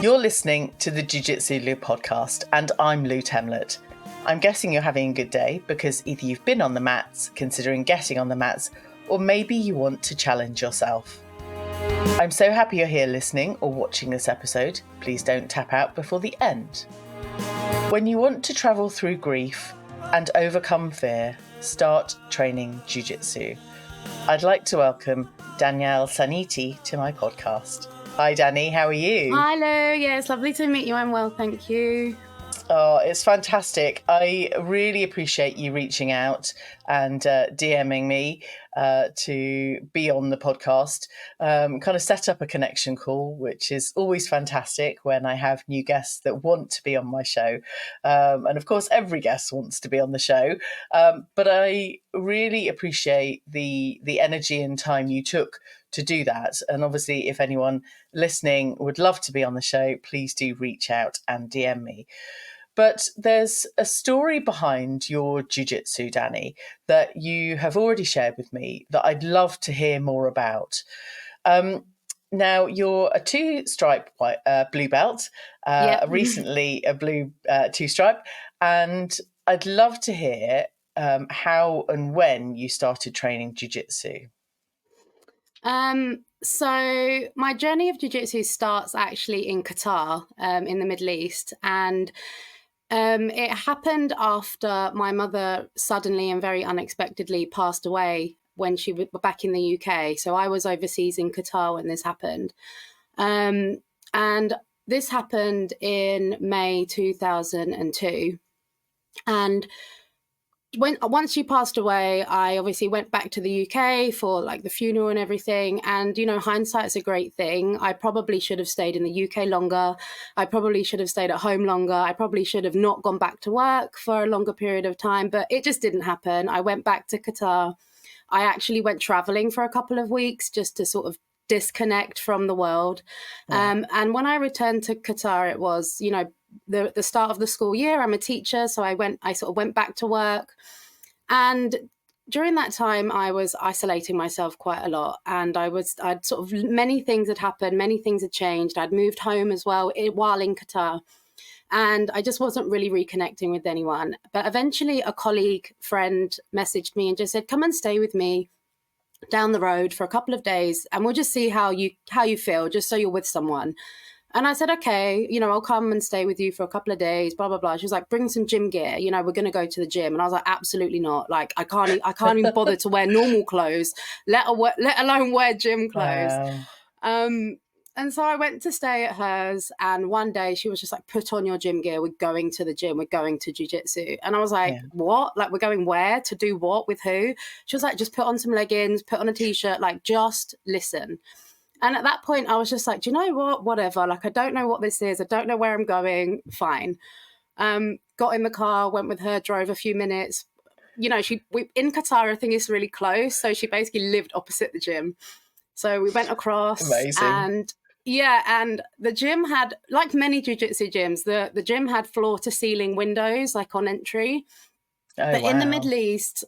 You're listening to the Jiu Jitsu Lou podcast, and I'm Lou Temlett. I'm guessing you're having a good day because either you've been on the mats, considering getting on the mats, or maybe you want to challenge yourself. I'm so happy you're here listening or watching this episode. Please don't tap out before the end. When you want to travel through grief and overcome fear, start training Jiu Jitsu. I'd like to welcome Danielle Sanniti to my podcast. Hi Dani, how are you? Hi Lou, yeah, it's lovely to meet you. I'm well, thank you. Oh, it's fantastic. I really appreciate you reaching out and DMing me to be on the podcast. Kind of set up a connection call, which is always fantastic when I have new guests that want to be on my show. And of course, every guest wants to be on the show. But I really appreciate the energy and time you took to do that. And obviously, if anyone listening would love to be on the show, please do reach out and DM me. But there's a story behind your jiu-jitsu, Dani, that you have already shared with me that I'd love to hear more about. Now, you're a two-stripe blue belt, recently a blue two-stripe, and I'd love to hear how and when you started training jiu-jitsu. So my journey of jiu-jitsu starts actually in Qatar, in the Middle East, and it happened after my mother suddenly and very unexpectedly passed away when she was back in the UK. So I was overseas in Qatar when this happened. And this happened in May 2002. And once she passed away, I obviously went back to the UK for like the funeral and everything. And, you know, hindsight's a great thing. I probably should have stayed in the UK longer. I probably should have stayed at home longer. I probably should have not gone back to work for a longer period of time, but it just didn't happen. I went back to Qatar. I actually went traveling for a couple of weeks just to sort of disconnect from the world. And when I returned to Qatar, it was, you know, the start of the school year. I'm a teacher, so I sort of went back to work. And during that time, I was isolating myself quite a lot. And I'd sort of, many things had happened, many things had changed. I'd moved home as well while in Qatar. And I just wasn't really reconnecting with anyone. But eventually a friend messaged me and just said, come and stay with me down the road for a couple of days and we'll just see how you feel, just so you're with someone. And I said, okay, you know, I'll come and stay with you for a couple of days, blah, blah, blah. She was like, bring some gym gear. You know, we're going to go to the gym. And I was like, absolutely not. Like, I can't even bother to wear normal clothes, let alone wear gym clothes. Wow. And so I went to stay at hers. And one day she was just like, put on your gym gear. We're going to the gym. We're going to jiu-jitsu. And I was like, what? Like, we're going where? To do what? With who? She was like, just put on some leggings, put on a t-shirt, like, just listen. And at that point, I was just like, do you know what? Whatever. Like, I don't know what this is. I don't know where I'm going. Fine. Got in the car, went with her, drove a few minutes. You know, in Qatar, I think it's really close. So she basically lived opposite the gym. So we went across. Amazing. And the gym had, like many jiu-jitsu gyms, the gym had floor-to-ceiling windows, like on entry. But in the Middle East,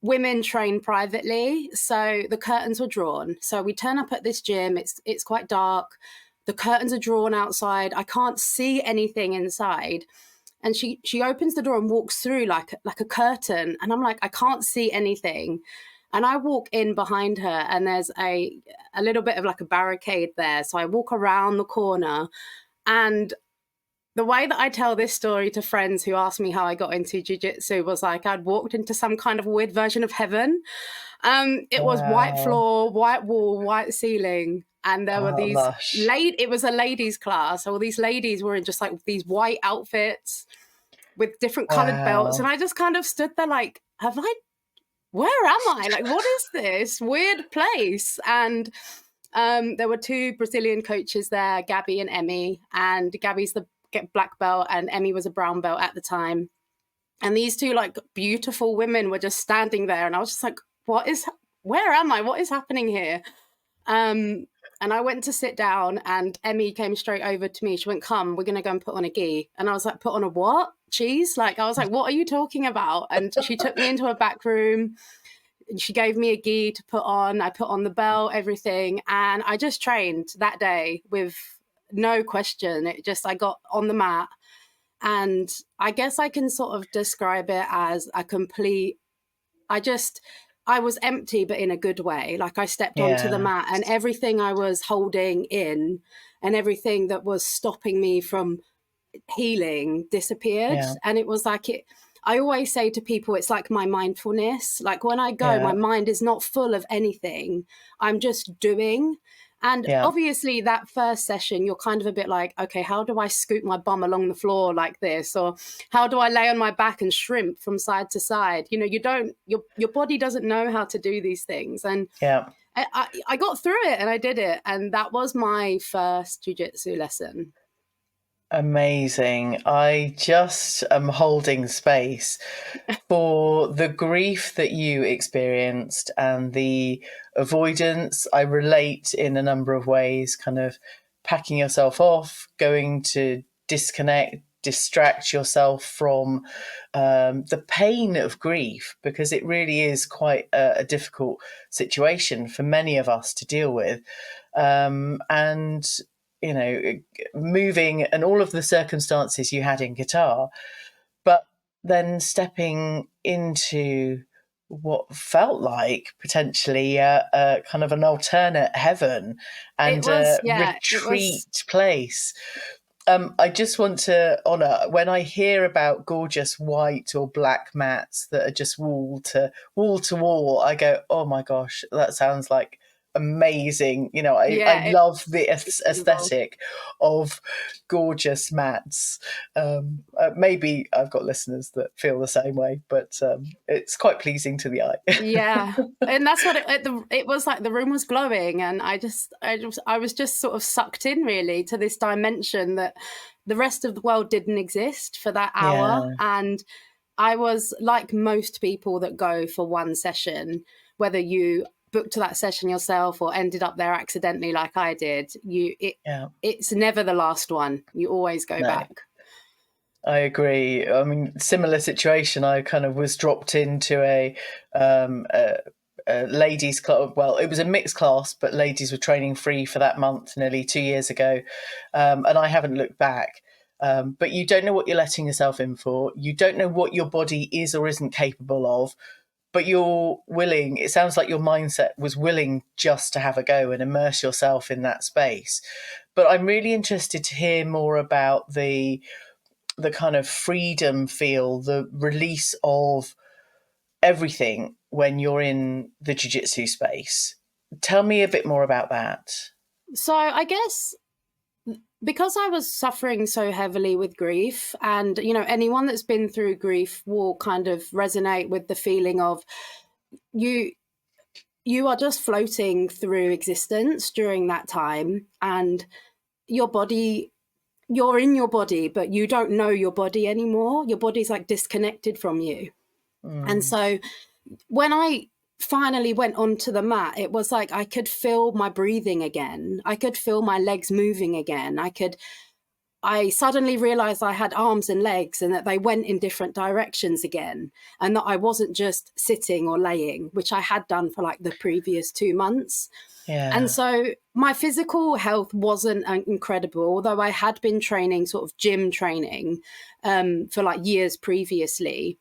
women train privately, so the curtains were drawn. So we turn up at this gym, it's quite dark, the curtains are drawn outside, I can't see anything inside. And she opens the door and walks through like a curtain, and I'm like, I can't see anything. And I walk in behind her and there's a little bit of like a barricade there. So I walk around the corner, and the way that I tell this story to friends who ask me how I got into jiu-jitsu was like I'd walked into some kind of weird version of heaven. It was white floor, white wall, white ceiling. And there were these it was a ladies' class. All these ladies were in just like these white outfits with different colored belts. And I just kind of stood there like, where am I? Like, what is this weird place? And there were two Brazilian coaches there, Gabby and Emmy. And Gabby's the black belt and Emmy was a brown belt at the time. And these two like beautiful women were just standing there. And I was just like, where am I? What is happening here? And I went to sit down and Emmy came straight over to me. She went, come, we're going to go and put on a gi. And I was like, put on a what? Cheese? Like, I was like, what are you talking about? And she took me into a back room. And she gave me a gi to put on. I put on the belt, everything. And I just trained that day with no question. I got on the mat, and I guess I can sort of describe it as a complete, I was empty, but in a good way. Like, I stepped onto the mat, and everything I was holding in and everything that was stopping me from healing disappeared. And it was like, I always say to people, it's like my mindfulness. Like, when I go, my mind is not full of anything. I'm just doing. And obviously that first session, you're kind of a bit like, okay, how do I scoot my bum along the floor like this? Or how do I lay on my back and shrimp from side to side? You know, your body doesn't know how to do these things. And I got through it, and I did it. And that was my first jiu-jitsu lesson. Amazing. I just am holding space for the grief that you experienced and the avoidance. I relate in a number of ways, kind of packing yourself off, going to disconnect, distract yourself from the pain of grief, because it really is quite a difficult situation for many of us to deal with. And you know, moving and all of the circumstances you had in Qatar, but then stepping into what felt like potentially a kind of an alternate heaven and a retreat place. I just want to honour, when I hear about gorgeous white or black mats that are just wall to wall, I go, oh my gosh, that sounds like amazing. You know, I love the aesthetic of gorgeous mats. Maybe I've got listeners that feel the same way, but it's quite pleasing to the eye. And that's what it was like. The room was glowing, and I was just sort of sucked in, really, to this dimension that the rest of the world didn't exist for that hour. And I was like most people that go for one session, whether you booked to that session yourself or ended up there accidentally like I did, it's never the last one. You always go back. I agree. I mean, similar situation. I kind of was dropped into a ladies club. Well, it was a mixed class, but ladies were training free for that month nearly 2 years ago, and I haven't looked back. But you don't know what you're letting yourself in for. You don't know what your body is or isn't capable of. But you're willing, it sounds like your mindset was willing just to have a go and immerse yourself in that space. But I'm really interested to hear more about the kind of freedom feel, the release of everything when you're in the jiu-jitsu space. Tell me a bit more about that. So I guess because I was suffering so heavily with grief, and, you know, anyone that's been through grief will kind of resonate with the feeling of you are just floating through existence during that time, and your body, you're in your body, but you don't know your body anymore. Your body's like disconnected from you. And so when I finally went onto the mat, it was like I could feel my breathing again. I could feel my legs moving again. I suddenly realized I had arms and legs, and that they went in different directions again, and that I wasn't just sitting or laying, which I had done for like the previous 2 months. And so my physical health wasn't incredible, although I had been training sort of gym training for like years previously.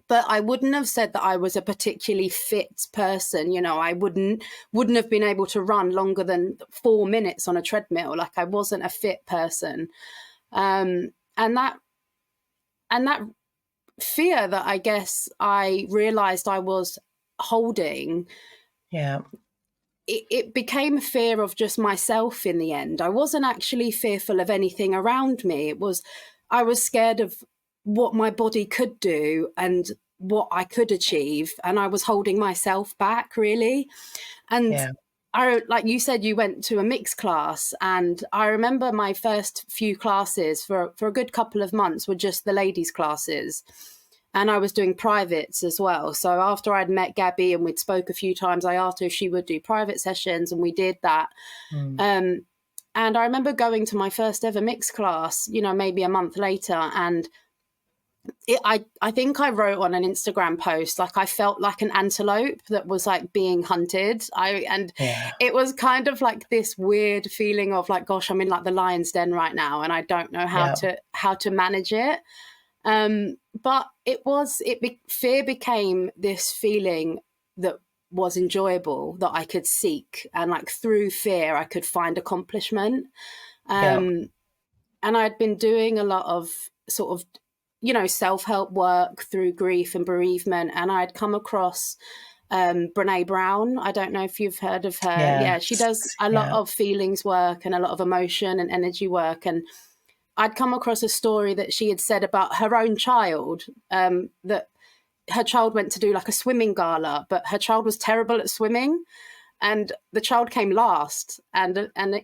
But I wouldn't have said that I was a particularly fit person. You know, I wouldn't have been able to run longer than 4 minutes on a treadmill. Like, I wasn't a fit person. And that fear that I guess I realized I was holding, it became a fear of just myself in the end. I wasn't actually fearful of anything around me. I was scared of what my body could do and what I could achieve, and I was holding myself back, really. And like you said, you went to a mixed class, and I remember my first few classes for a good couple of months were just the ladies' classes, and I was doing privates as well. So after I'd met Gabby and we'd spoke a few times, I asked her if she would do private sessions, and we did that. And I remember going to my first ever mixed class, you know, maybe a month later, and I think I wrote on an Instagram post, like I felt like an antelope that was like being hunted. And Yeah. it was kind of like this weird feeling of like, gosh, I'm in like the lion's den right now, and I don't know how to manage it. But fear became this feeling that was enjoyable, that I could seek, and like through fear I could find accomplishment. And I'd been doing a lot of sort of, self-help work through grief and bereavement, and I'd come across Brene Brown. I don't know if you've heard of her. Yeah, she does a lot of feelings work and a lot of emotion and energy work. And I'd come across a story that she had said about her own child, that her child went to do like a swimming gala, but her child was terrible at swimming, and the child came last. And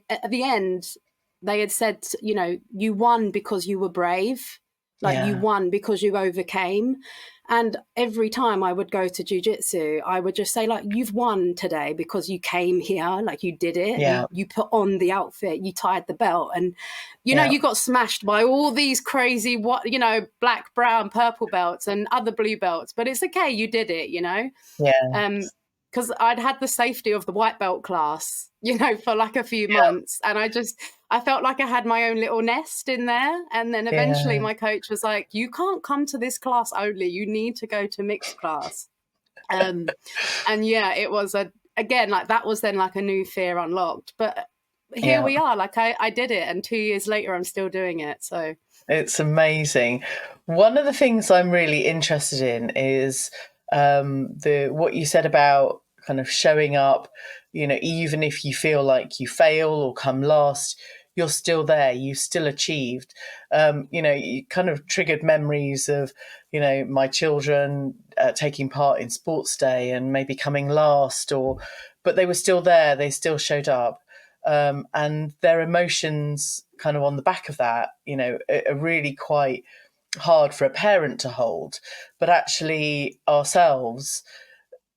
at the end, they had said, you won because you were brave. Like you won because you overcame. And every time I would go to jiu-jitsu, I would just say, like, you've won today because you came here, like you did it. You put on the outfit, you tied the belt, and you got smashed by all these crazy black, brown, purple belts and other blue belts, but it's okay, you did it. Because I'd had the safety of the white belt class, for like a few months. And I felt like I had my own little nest in there. And then eventually my coach was like, you can't come to this class only. You need to go to mixed class. And yeah, it was again, like that was then like a new fear unlocked. But here we are, like I did it. And 2 years later, I'm still doing it. So it's amazing. One of the things I'm really interested in is what you said about kind of showing up, even if you feel like you fail or come last, you're still there, you still achieved. You kind of triggered memories of, my children taking part in sports day and maybe coming last, but they were still there, they still showed up. And their emotions kind of on the back of that, are really quite hard for a parent to hold. But actually ourselves,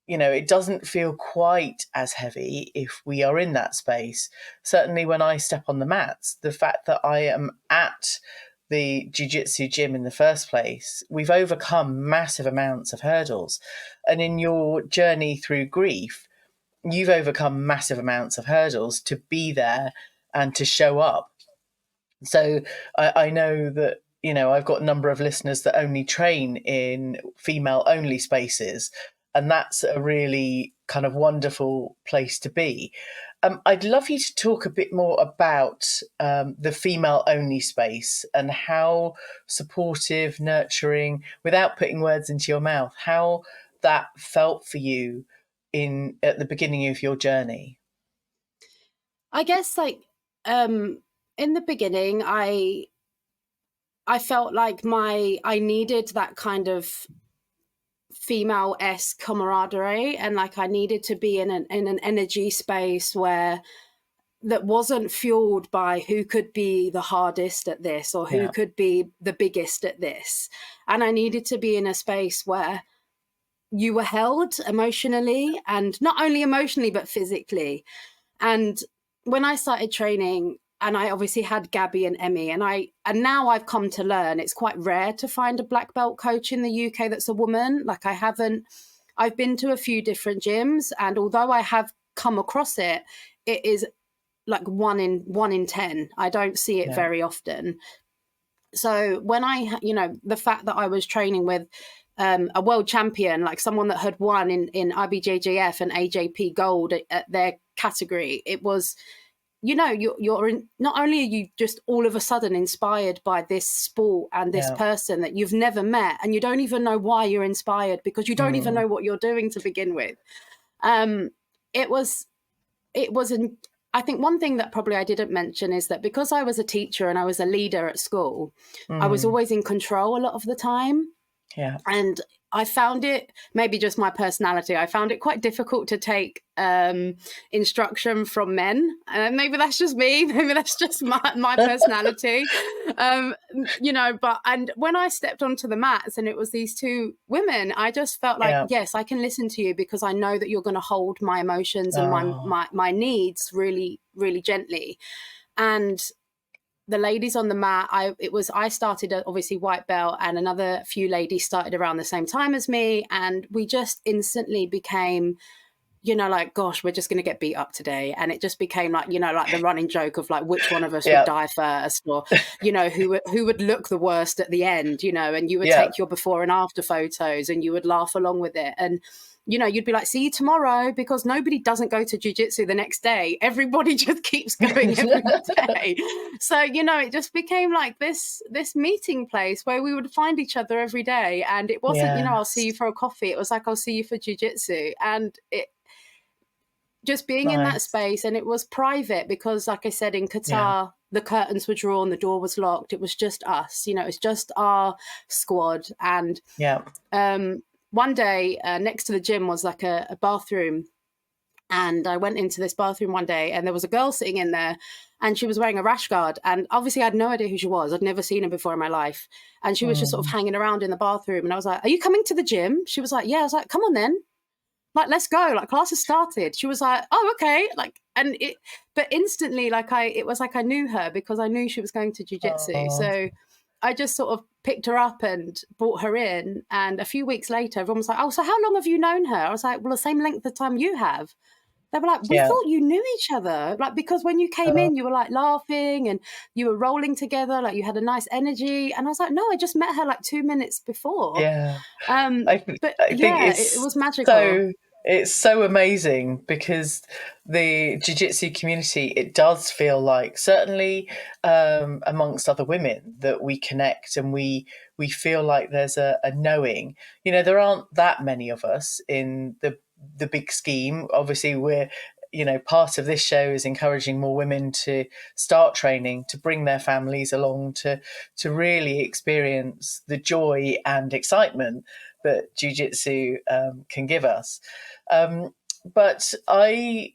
it doesn't feel quite as heavy if we are in that space. Certainly when I step on the mats, the fact that I am at the jiu-jitsu gym in the first place, we've overcome massive amounts of hurdles. And in your journey through grief, you've overcome massive amounts of hurdles to be there and to show up. So I know that, I've got a number of listeners that only train in female-only spaces, and that's a really kind of wonderful place to be. I'd love you to talk a bit more about the female-only space and how supportive, nurturing, without putting words into your mouth, how that felt for you at the beginning of your journey. I guess in the beginning, I felt like I needed that kind of female-esque camaraderie, and like I needed to be in an energy space that wasn't fueled by who could be the hardest at this or who could be the biggest at this. And I needed to be in a space where you were held emotionally, and not only emotionally but physically. And when I started training, and I obviously had Gabby and Emmy, and now I've come to learn it's quite rare to find a black belt coach in the UK that's a woman. Like I've been to a few different gyms, and although I have come across it, it is like 1 in 10. I don't see it very often. So when the fact that I was training with a world champion, like someone that had won in IBJJF and AJP gold at their category, it was, you're not only are you just all of a sudden inspired by this sport and this person that you've never met, and you don't even know why you're inspired because you don't even know what you're doing to begin with. I think one thing that probably I didn't mention is that because I was a teacher and I was a leader at school, I was always in control a lot of the time. Yeah. And I found it, maybe just my personality, I found it quite difficult to take instruction from men. Maybe that's just me. Maybe that's just my personality. And when I stepped onto the mats and it was these two women, I just felt like, yes, I can listen to you because I know that you're going to hold my emotions and my needs really, really gently. And the ladies on the mat, I started obviously white belt, and another few ladies started around the same time as me, and we just instantly became, like, gosh, we're just going to get beat up today. And it just became like, like the running joke of like which one of us would die first, or who would look the worst at the end, and you would take your before and after photos and you would laugh along with it. And you'd be like, see you tomorrow, because nobody doesn't go to jiu-jitsu the next day. Everybody just keeps going every day. So, it just became like this meeting place where we would find each other every day. And it wasn't, I'll see you for a coffee. It was like, I'll see you for jiu-jitsu. And it just being in that space, and it was private because, like I said, in Qatar, the curtains were drawn, the door was locked. It was just us, it was just our squad. And one day next to the gym was like a bathroom, and I went into this bathroom one day and there was a girl sitting in there, and she was wearing a rash guard, and obviously I had no idea who she was. I'd never seen her before in my life, and she was just sort of hanging around in the bathroom, and I was like, are you coming to the gym? She was like, yeah. I was like, come on then, like, let's go, like, class has started. She was like, oh, okay. Like, but instantly, like, it was like I knew her because I knew she was going to jiu-jitsu. So I just sort of picked her up and brought her in. And a few weeks later, everyone was like, oh, so how long have you known her? I was like, well, the same length of time you have. They were like, we thought you knew each other. Like, because when you came in, you were like laughing and you were rolling together. Like, you had a nice energy. And I was like, no, I just met her like 2 minutes before. Yeah. I think it was magical. It's so amazing because the jiu-jitsu community, it does feel like, certainly amongst other women, that we connect and we feel like there's a knowing. There aren't that many of us in the big scheme. Obviously, we're, part of this show is encouraging more women to start training, to bring their families along, to really experience the joy and excitement that jiu-jitsu can give us. But I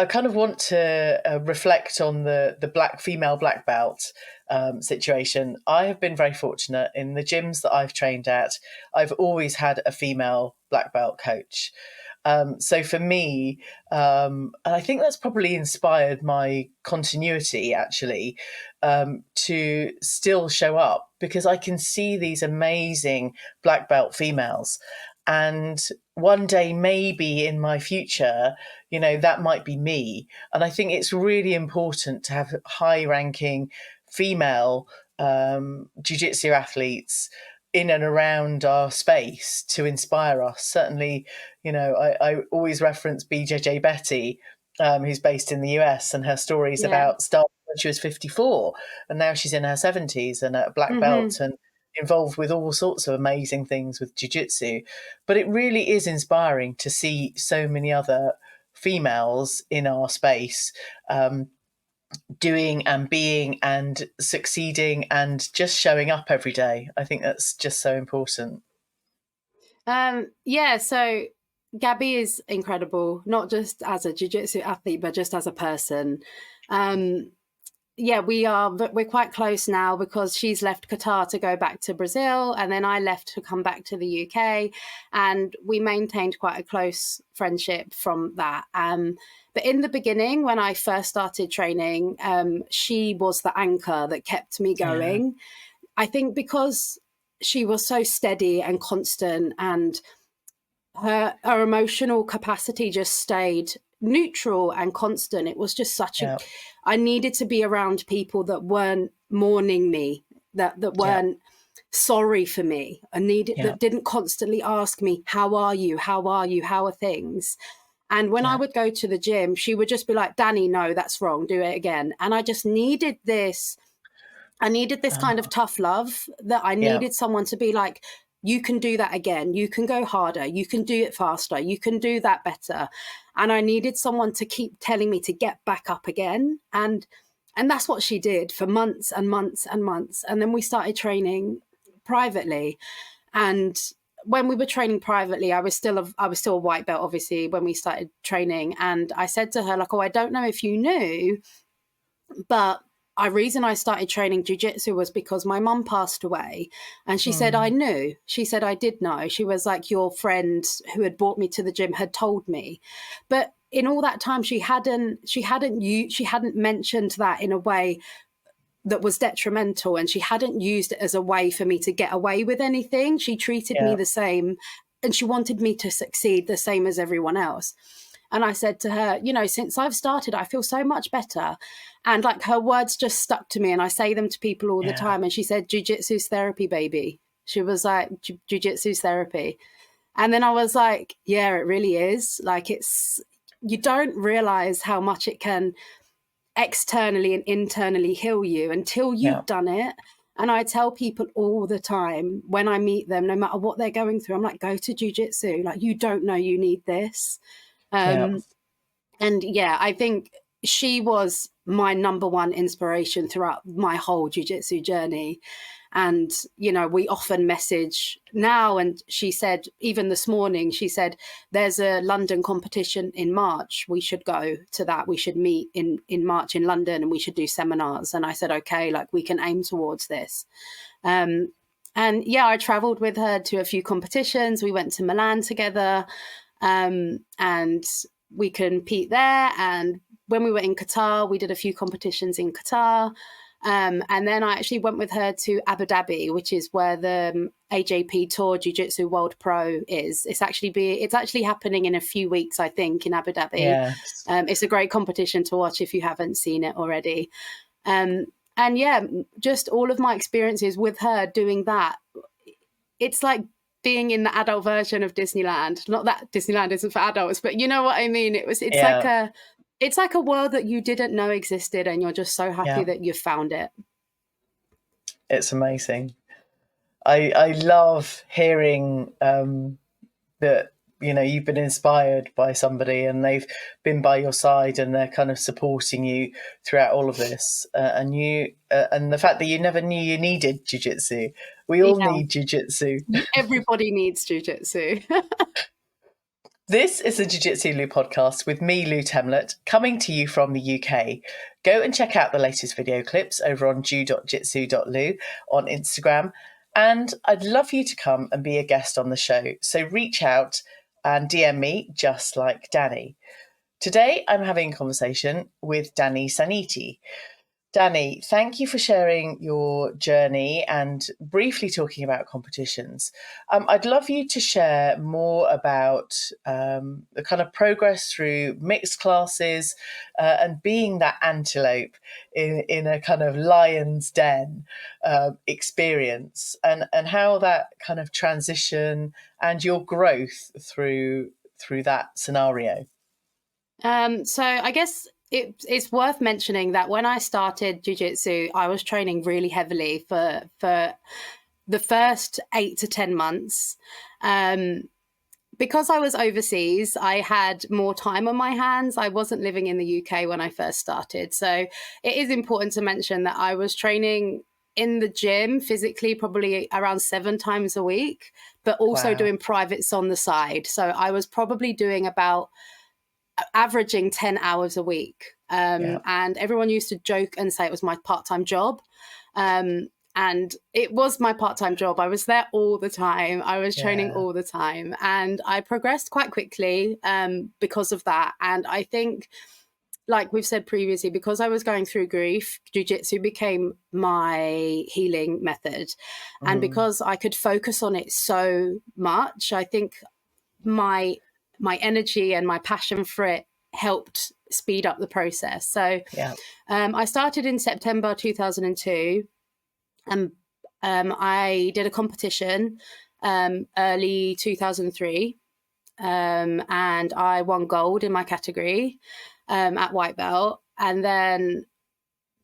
kind of want to reflect on the female black belt situation. I have been very fortunate in the gyms that I've trained at. I've always had a female black belt coach. So for me, and I think that's probably inspired my continuity, actually, to still show up, because I can see these amazing black belt females. And one day, maybe in my future, that might be me. And I think it's really important to have high-ranking female jiu-jitsu athletes in and around our space to inspire us. Certainly, I always reference BJJ Betty, who's based in the US, and her stories about starting when she was 54, and now she's in her 70s and a black belt and involved with all sorts of amazing things with jiu-jitsu. But it really is inspiring to see so many other females in our space doing and being and succeeding and just showing up every day. I think that's just so important. So Gabby is incredible, not just as a jiu-jitsu athlete, but just as a person. We're quite close now because she's left Qatar to go back to Brazil, and then I left to come back to the UK, and we maintained quite a close friendship from that. But in the beginning, when I first started training, she was the anchor that kept me going. Yeah. I think because she was so steady and constant, and her emotional capacity just stayed neutral and constant. It was just such I needed to be around people that weren't mourning me, that weren't sorry for me. That didn't constantly ask me, how are you? How are things? And when I would go to the gym, she would just be like, Dani, no, that's wrong. Do it again. And I just needed this. I needed this kind of tough love, that I needed someone to be like, you can do that again. You can go harder. You can do it faster. You can do that better. And I needed someone to keep telling me to get back up again. And that's what she did for months and months and months. And then we started training privately. And when we were training privately, I was still a white belt, obviously, when we started training. And I said to her, like, oh, I don't know if you knew, but the reason I started training jiu-jitsu was because my mum passed away. And she said, I knew. She said, I did know. She was like, your friend who had brought me to the gym had told me. But in all that time, she hadn't mentioned that in a way that was detrimental, and she hadn't used it as a way for me to get away with anything. She treated me the same, and she wanted me to succeed the same as everyone else. And I said to her, you know, since I've started, I feel so much better. And like, her words just stuck to me, and I say them to people all the time. And she said, jiu-jitsu's therapy, baby. She was like, jiu-jitsu's therapy. And then I was like, yeah, it really is. Like, you don't realize how much it can externally and internally heal you until you've done it. And I tell people all the time when I meet them, no matter what they're going through, I'm like, go to jiu-jitsu. Like, you don't know you need this. And yeah, I think she was my number one inspiration throughout my whole jiu-jitsu journey. And, you know, we often message now, and she said, even this morning, she said, there's a London competition in March. We should go to that. We should meet in March in London, and we should do seminars. And I said, okay, like, we can aim towards this. And yeah, I traveled with her to a few competitions. We went to Milan together, and we compete there. And when we were in Qatar, we did a few competitions in Qatar. And then I actually went with her to Abu Dhabi, which is where the AJP Tour Jiu-Jitsu World Pro is. It's actually happening in a few weeks, I think, in Abu Dhabi. Yes. It's a great competition to watch if you haven't seen it already. And yeah, just all of my experiences with her doing that, it's like being in the adult version of Disneyland. Not that Disneyland isn't for adults, but you know what I mean? It's like a world that you didn't know existed, and you're just so happy that you found it. It's amazing. I love hearing that, you know, you've been inspired by somebody and they've been by your side and they're kind of supporting you throughout all of this. And the fact that you never knew you needed jiu-jitsu. We all need jiu-jitsu. Everybody needs jiu-jitsu. This is the Jiu-Jitsu Lou podcast with me, Lou Temlett, coming to you from the UK. Go and check out the latest video clips over on jiu.jitsu.lu on Instagram. And I'd love for you to come and be a guest on the show. So reach out and DM me, just like Dani. Today, I'm having a conversation with Dani Sanniti. Dani, thank you for sharing your journey and briefly talking about competitions. I'd love you to share more about the kind of progress through mixed classes and being that antelope in a kind of lion's den experience, and how that kind of transition and your growth through that scenario. So I guess it's worth mentioning that when I started jiu-jitsu, I was training really heavily for the first 8 to 10 months. Because I was overseas, I had more time on my hands. I wasn't living in the UK when I first started. So it is important to mention that I was training in the gym physically probably around 7 times a week, but also doing privates on the side. So I was probably doing about averaging 10 hours a week. And everyone used to joke and say it was my part-time job. And it was my part-time job. I was there all the time. I was training all the time. And I progressed quite quickly because of that. And I think, like we've said previously, because I was going through grief, jiu-jitsu became my healing method. And because I could focus on it so much, I think my energy and my passion for it helped speed up the process. So I started in September 2002, and I did a competition early 2003, and I won gold in my category at white belt. And then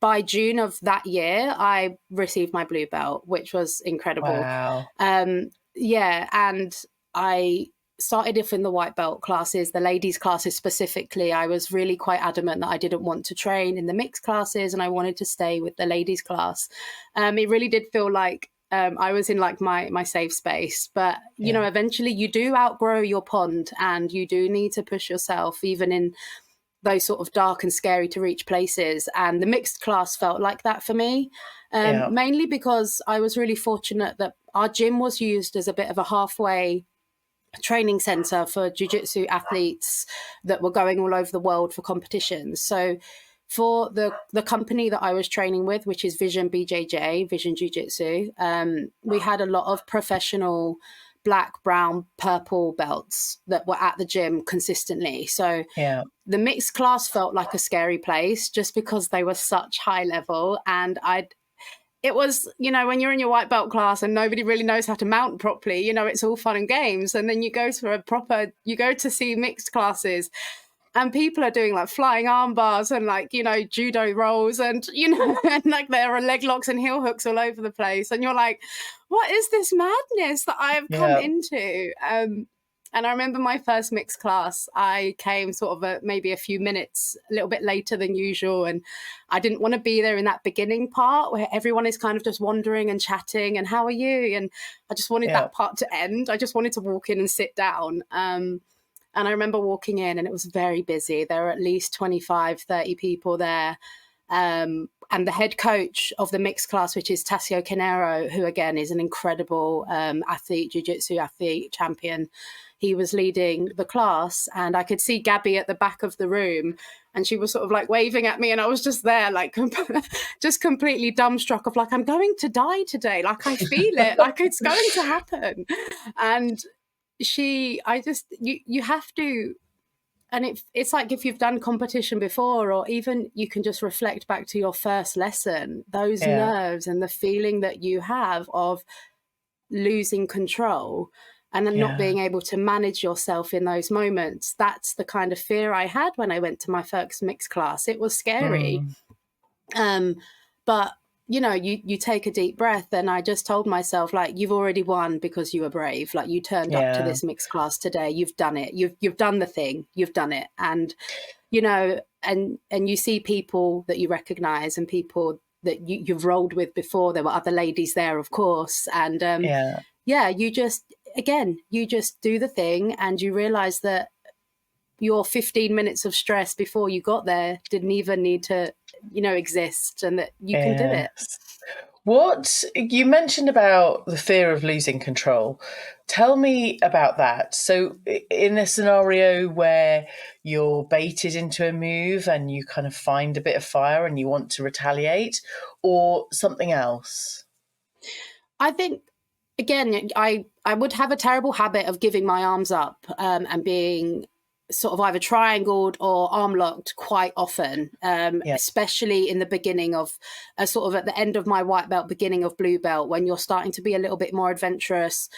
by June of that year, I received my blue belt, which was incredible. Wow. And I started off in the white belt classes, the ladies classes specifically. I was really quite adamant that I didn't want to train in the mixed classes and I wanted to stay with the ladies class. It really did feel like I was in like my safe space, but you know, eventually you do outgrow your pond and you do need to push yourself even in those sort of dark and scary to reach places. And the mixed class felt like that for me, mainly because I was really fortunate that our gym was used as a bit of a halfway training center for jiu-jitsu athletes that were going all over the world for competitions. So for the company that I was training with, which is Vision BJJ, Vision Jiu Jitsu, we had a lot of professional black, brown, purple belts that were at the gym consistently. So the mixed class felt like a scary place just because they were such high level. And it was, when you're in your white belt class and nobody really knows how to mount properly, it's all fun and games. And then you go to see mixed classes and people are doing like flying arm bars and like, judo rolls and, and like there are leg locks and heel hooks all over the place. And you're like, what is this madness that I have come into? And I remember my first mixed class, I came sort of maybe a few minutes, a little bit later than usual. And I didn't want to be there in that beginning part where everyone is kind of just wandering and chatting and how are you? And I just wanted that part to end. I just wanted to walk in and sit down. And I remember walking in and it was very busy. There were at least 25, 30 people there. And the head coach of the mixed class, which is Tassio Canero, who again is an incredible athlete, jiu-jitsu athlete, champion. He was leading the class and I could see Gabby at the back of the room and she was sort of like waving at me and I was just there like just completely dumbstruck of like, I'm going to die today. Like I feel it, like it's going to happen. And you have to, and it's like if you've done competition before or even you can just reflect back to your first lesson, those nerves and the feeling that you have of losing control and then not being able to manage yourself in those moments. That's the kind of fear I had when I went to my first mixed class. It was scary. But you take a deep breath and I just told myself, like, you've already won because you were brave. Like you turned up to this mixed class today. You've done it. You've done the thing. You've done it. And, and you see people that you recognize and people that you've rolled with before. There were other ladies there, of course. And you just do the thing and you realize that your 15 minutes of stress before you got there didn't even need to, exist and that you can do it. What you mentioned about the fear of losing control. Tell me about that. So in a scenario where you're baited into a move and you kind of find a bit of fire and you want to retaliate or something else? I think, again, I would have a terrible habit of giving my arms up and being sort of either triangled or arm locked quite often, especially in the beginning of sort of at the end of my white belt, beginning of blue belt, when you're starting to be a little bit more adventurous,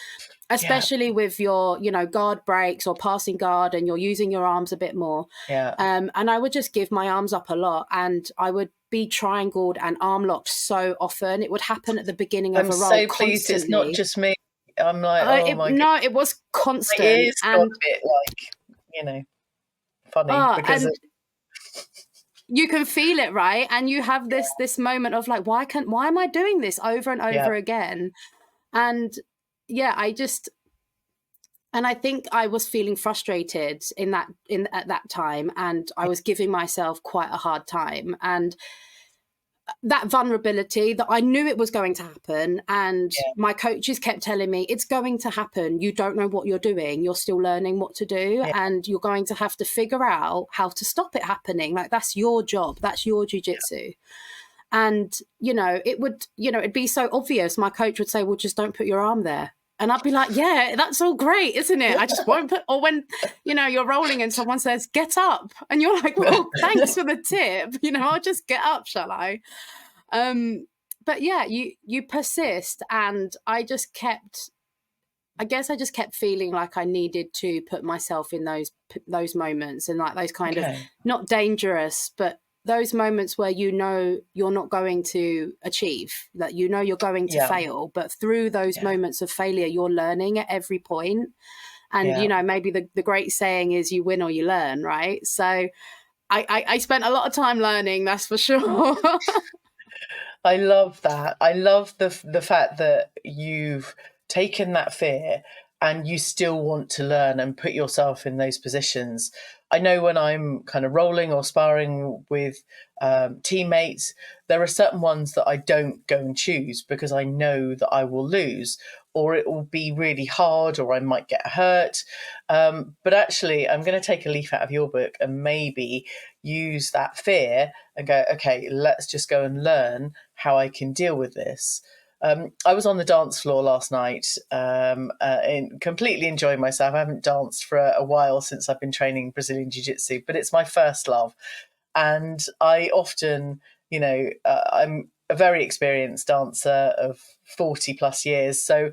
especially with your, guard breaks or passing guard and you're using your arms a bit more. And I would just give my arms up a lot and I would be triangled and arm locked so often. It would happen at the beginning of a roll. I'm so pleased it's not just me. I'm like, my God. No, it was constant. My ears got a bit like, funny because you can feel it, right? And you have this moment of like, why am I doing this over and over again? And I think I was feeling frustrated at that time, and I was giving myself quite a hard time. And that vulnerability that I knew it was going to happen. And my coaches kept telling me, it's going to happen. You don't know what you're doing. You're still learning what to do. And you're going to have to figure out how to stop it happening. Like that's your job. That's your jiu-jitsu. And, it'd be so obvious. My coach would say, well, just don't put your arm there. And I'd be like, yeah, that's all great, isn't it? I just won't put, or when, you're rolling and someone says, get up. And you're like, well, thanks for the tip. I'll just get up, shall I? But yeah, you persist. And I just kept feeling like I needed to put myself in those moments and like those kind of not dangerous, but those moments where you're not going to achieve, that you're going to fail, but through those moments of failure, you're learning at every point. And, maybe the great saying is you win or you learn, right? So I spent a lot of time learning, that's for sure. I love that. I love the fact that you've taken that fear and you still want to learn and put yourself in those positions. I know when I'm kind of rolling or sparring with teammates, there are certain ones that I don't go and choose because I know that I will lose or it will be really hard or I might get hurt. But actually, I'm going to take a leaf out of your book and maybe use that fear and go, okay, let's just go and learn how I can deal with this. I was on the dance floor last night, completely enjoying myself. I haven't danced for a while since I've been training Brazilian Jiu Jitsu, but it's my first love. And I often, I'm a very experienced dancer of 40 plus years. So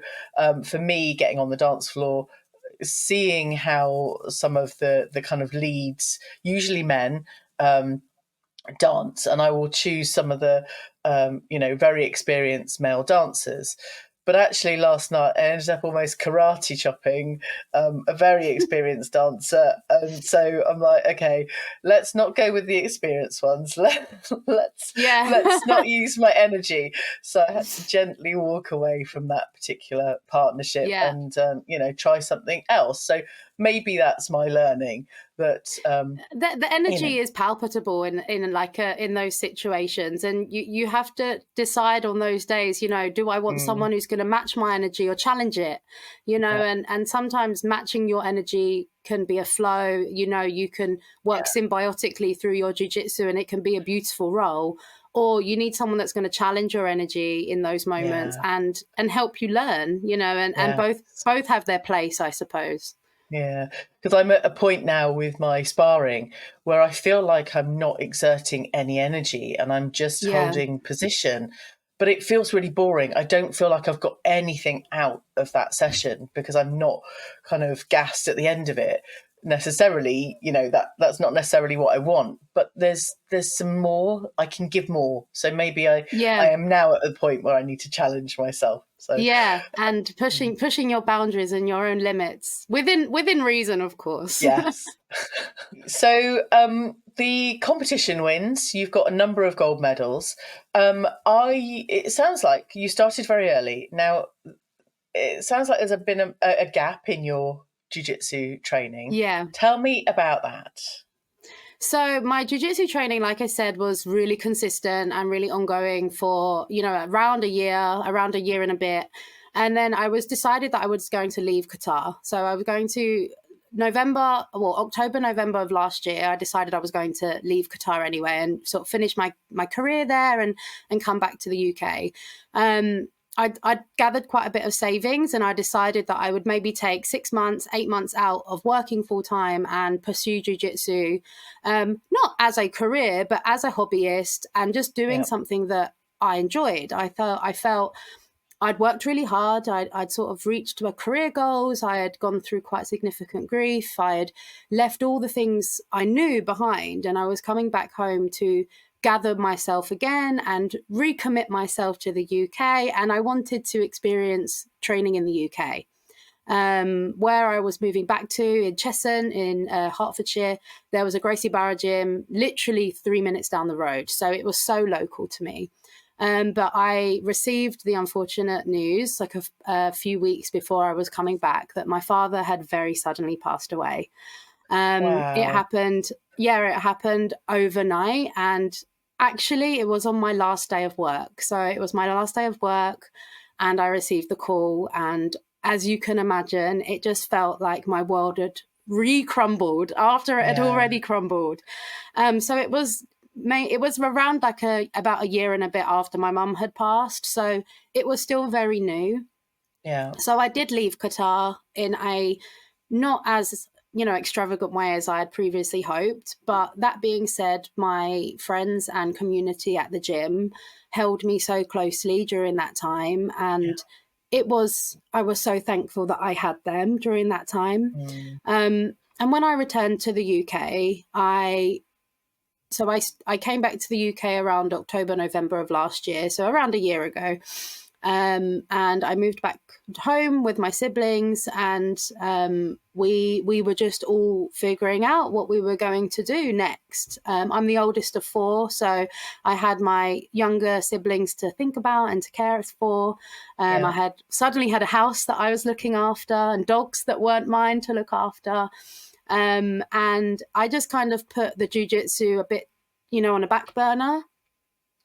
for me, getting on the dance floor, seeing how some of the kind of leads, usually men, dance, and I will choose some of the very experienced male dancers. But actually, last night I ended up almost karate chopping a very experienced dancer, and so I'm like, okay, let's not go with the experienced ones. Let's not use my energy. So I had to gently walk away from that particular partnership and try something else. So maybe that's my learning, that the energy is palpable in those situations, and you have to decide on those days, do I want someone who's going to match my energy or challenge it, and sometimes matching your energy can be a flow. You can work symbiotically through your jiu-jitsu and it can be a beautiful role, or you need someone that's going to challenge your energy in those moments and help you learn, and both have their place, I suppose. Yeah, because I'm at a point now with my sparring where I feel like I'm not exerting any energy and I'm just holding position, but it feels really boring. I don't feel like I've got anything out of that session because I'm not kind of gassed at the end of it necessarily. That's not necessarily what I want, but there's some more. I can give more. So maybe I am now at the point where I need to challenge myself. So and pushing your boundaries and your own limits within reason, of course. Yes. So the competition wins. You've got a number of gold medals. It sounds like you started very early. Now, it sounds like there's been a gap in your jiu-jitsu training. Yeah. Tell me about that. So my jiu-jitsu training, like I said, was really consistent and really ongoing for, around a year and a bit. And then I was decided that I was going to leave Qatar. So I was going to October, November of last year, I decided I was going to leave Qatar anyway and sort of finish my career there and come back to the UK. I'd gathered quite a bit of savings and I decided that I would maybe take 6 months, 8 months out of working full time and pursue jiu-jitsu, not as a career, but as a hobbyist and just doing something that I enjoyed. I felt I'd worked really hard. I'd sort of reached my career goals. I had gone through quite significant grief. I had left all the things I knew behind and I was coming back home to gather myself again and recommit myself to the UK. And I wanted to experience training in the UK. Where I was moving back to in Cheshunt in Hertfordshire, there was a Gracie Barra gym literally 3 minutes down the road. So it was so local to me. But I received the unfortunate news like a few weeks before I was coming back that my father had very suddenly passed away. Wow. It happened overnight. And actually, it was on my last day of work. So it was my last day of work and I received the call. And as you can imagine, it just felt like my world had re-crumbled after it had already crumbled. So it was around about a year and a bit after my mum had passed. So it was still very new. Yeah. So I did leave Qatar in a not as extravagant way as I had previously hoped. But that being said, my friends and community at the gym held me so closely during that time. And I was so thankful that I had them during that time. And when I returned to the UK, I came back to the UK around October, November of last year. So around a year ago. And I moved back home with my siblings and we were just all figuring out what we were going to do next. I'm the oldest of 4, so I had my younger siblings to think about and to care for. I had suddenly had a house that I was looking after and dogs that weren't mine to look after. And I just kind of put the jiu-jitsu a bit, on a back burner.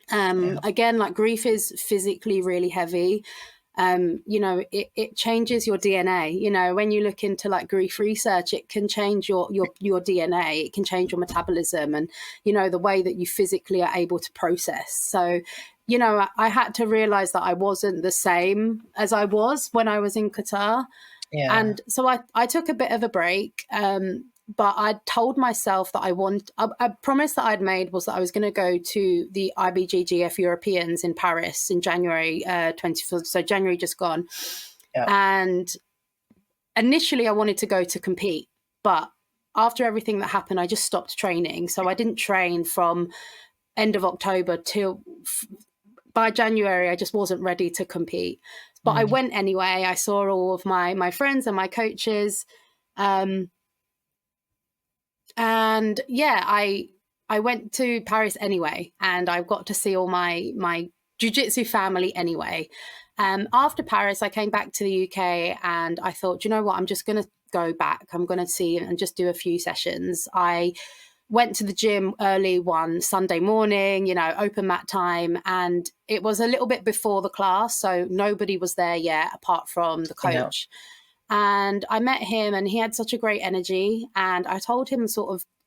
Again, like grief is physically really heavy. it changes your DNA. When you look into like grief research, it can change your DNA, it can change your metabolism, and the way that you physically are able to process. So I had to realize that I wasn't the same as I was when I was in Qatar. Yeah. And so I took a bit of a break, but I told myself that a promise that I'd made was that I was going to go to the IBJJF Europeans in Paris in January 24th, so January just gone. Yeah. And initially I wanted to go to compete, but after everything that happened, I just stopped training. So I didn't train from end of October till by January. I just wasn't ready to compete. But I went anyway. I saw all of my friends and my coaches. And yeah, I went to Paris anyway, and I got to see all my jiu-jitsu family anyway. After Paris, I came back to the UK, and I thought, you know what, I'm just going to go back. I'm going to see and just do a few sessions. I went to the gym early one Sunday morning, open mat time, and it was a little bit before the class, so nobody was there yet apart from the coach. Yeah. And I met him, and he had such a great energy. And I told him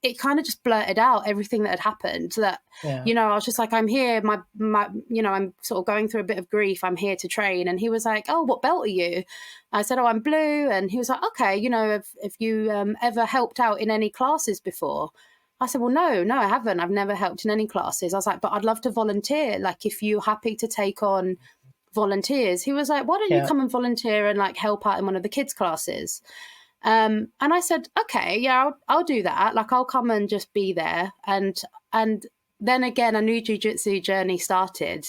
it kind of just blurted out everything that had happened. That, I was just like, I'm here. I'm sort of going through a bit of grief. I'm here to train. And he was like, oh, what belt are you? I said, oh, I'm blue. And he was like, okay, have you ever helped out in any classes before? I said, well, no, I haven't. I've never helped in any classes. I was like, but I'd love to volunteer. Like, if you're happy to take on volunteers. He was like, why don't you come and volunteer and like help out in one of the kids' classes? And I said, okay, yeah, I'll do that. Like, I'll come and just be there. And then again, a new jiu-jitsu journey started.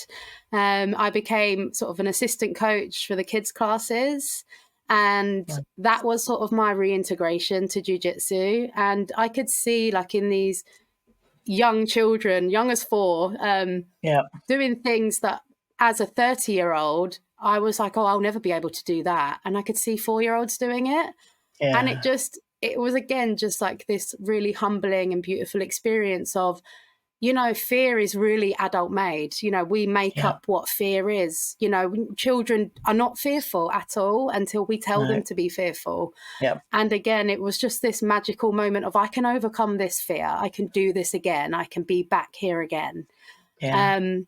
I became sort of an assistant coach for the kids' classes. And that was sort of my reintegration to jiu-jitsu. And I could see, like, in these young children, young as 4, doing things that as a 30-year-old, I was like, oh, I'll never be able to do that. And I could see 4-year-olds doing it. Yeah. And it was, again, just like this really humbling and beautiful experience of, fear is really adult made. We make up what fear is. Children are not fearful at all until we tell them to be fearful. Yeah. And again, it was just this magical moment of, I can overcome this fear. I can do this again. I can be back here again. Yeah.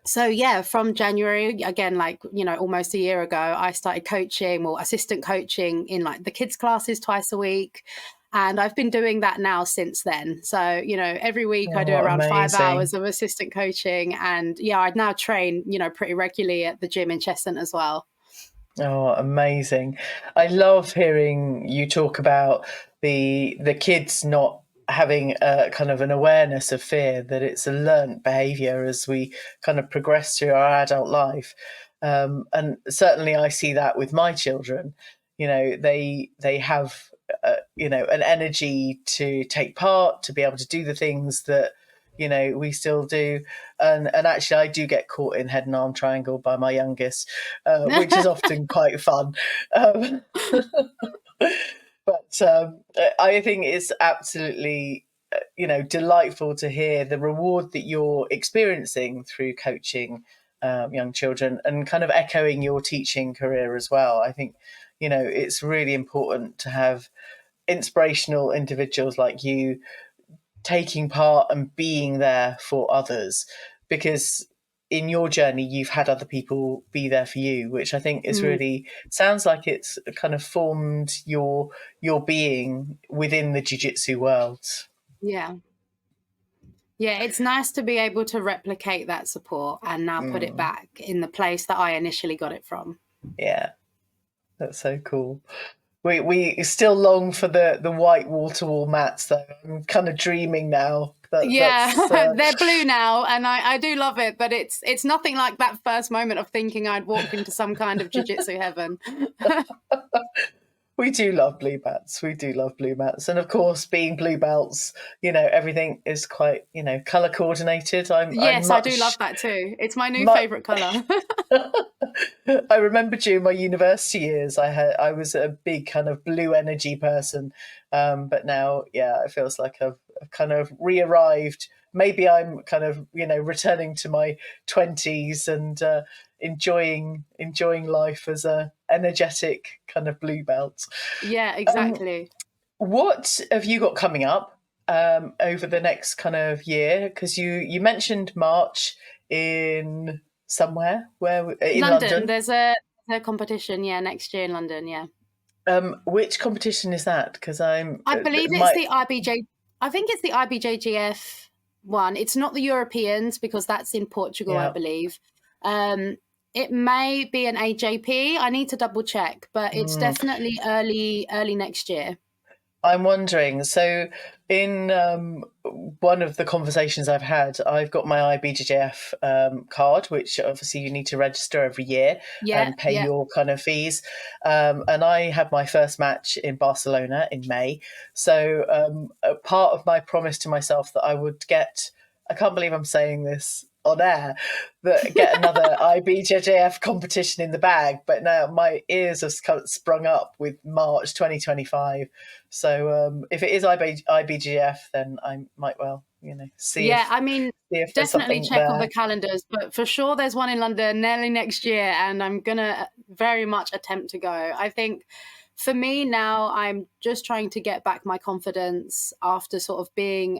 So yeah, from January, again, like, almost a year ago, I started coaching or assistant coaching in like the kids' classes twice a week. And I've been doing that now since then. So, every week I do around 5 hours of assistant coaching. And yeah, I now train, pretty regularly at the gym in Cheshunt as well. Oh, amazing. I love hearing you talk about the kids not having a kind of an awareness of fear, that it's a learnt behaviour as we kind of progress through our adult life. And certainly I see that with my children. They have, an energy to take part, to be able to do the things that, we still do. And actually I do get caught in head and arm triangle by my youngest, which is often quite fun. But I think it's absolutely, delightful to hear the reward that you're experiencing through coaching young children, and kind of echoing your teaching career as well. I think, it's really important to have inspirational individuals like you taking part and being there for others, because in your journey you've had other people be there for you, which I think is really, sounds like it's kind of formed your being within the jiu-jitsu world. Yeah, it's nice to be able to replicate that support and now put it back in the place that I initially got it from. Yeah, that's so cool. We still long for the white wall-to-wall mats, though. I'm kind of dreaming now. They're blue now, and I do love it, but it's nothing like that first moment of thinking I'd walked into some kind of jiu-jitsu heaven. We do love blue mats. And of course, being blue belts, everything is quite, colour coordinated. I do love that too. It's my new favourite colour. I remember during my university years, I was a big kind of blue energy person. But now, it feels like I've kind of re-arrived maybe I'm kind of, returning to my 20s and enjoying life as a energetic kind of blue belt. Yeah, exactly. What have you got coming up over the next kind of year? Because you mentioned March in somewhere in London. There's a competition, next year in London, Which competition is that? Because I believe it's the IBJ. I think it's the IBJJF one. It's not the Europeans because that's in Portugal, I believe. It may be an AJP. I need to double check, but it's definitely early next year. I'm wondering, so in one of the conversations I've had, I've got my IBJJF card, which obviously you need to register every year and pay your kind of fees. And I had my first match in Barcelona in May. So a part of my promise to myself that I would get, I can't believe I'm saying this on air, that get another IBJJF competition in the bag, but now my ears have sprung up with March 2025. So if it is IBJJF, then I might well, see. Yeah, I mean, definitely check on the calendars, but for sure there's one in London nearly next year, and I'm gonna very much attempt to go. I think for me now, I'm just trying to get back my confidence after sort of being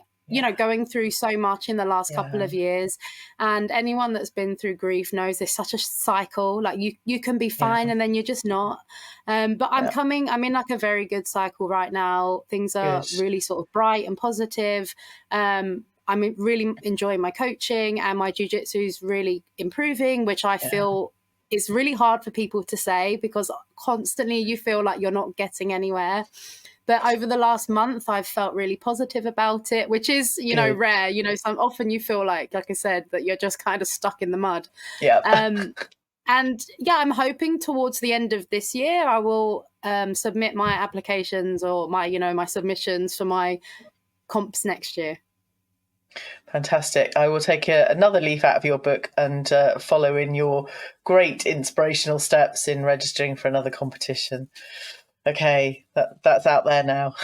going through so much in the last couple of years. And anyone that's been through grief knows there's such a cycle. Like you can be fine and then you're just not. But I'm in like a very good cycle right now. Things are really sort of bright and positive. I'm really enjoying my coaching, and my jiu-jitsu is really improving, which I feel is really hard for people to say because constantly you feel like you're not getting anywhere. But over the last month, I've felt really positive about it, which is, rare. So often you feel like I said, that you're just kind of stuck in the mud. Yeah. And I'm hoping towards the end of this year, I will submit my applications or my submissions for my comps next year. Fantastic. I will take another leaf out of your book and follow in your great inspirational steps in registering for another competition. Okay, that's out there now.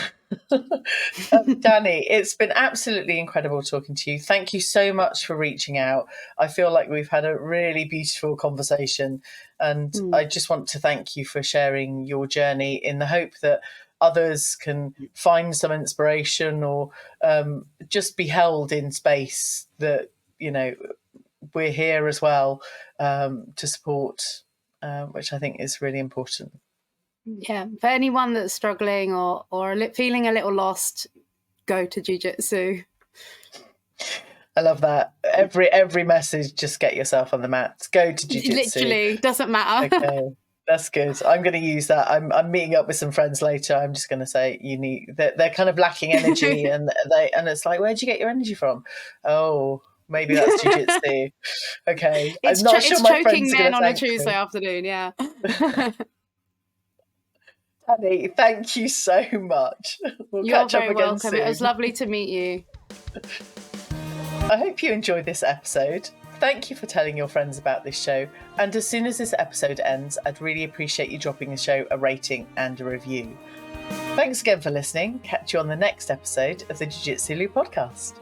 Dani, it's been absolutely incredible talking to you. Thank you so much for reaching out. I feel like we've had a really beautiful conversation, and I just want to thank you for sharing your journey in the hope that others can find some inspiration or just be held in space, that, we're here as well to support, which I think is really important. Yeah, for anyone that's struggling or feeling a little lost, go to jiu-jitsu. I love that. Every message, just get yourself on the mat. Go to jiu-jitsu. Literally, doesn't matter. Okay, that's good. I'm going to use that. I'm meeting up with some friends later. I'm just going to say they're kind of lacking energy, and it's like, where'd you get your energy from? Oh, maybe that's jiu-jitsu. Okay, I'm not sure my friends are going to on a Tuesday afternoon. Yeah. Dani, thank you so much. We'll catch up again welcome. Soon. It was lovely to meet you. I hope you enjoyed this episode. Thank you for telling your friends about this show. And as soon as this episode ends, I'd really appreciate you dropping the show a rating and a review. Thanks again for listening. Catch you on the next episode of the Jiu Jitsu Podcast.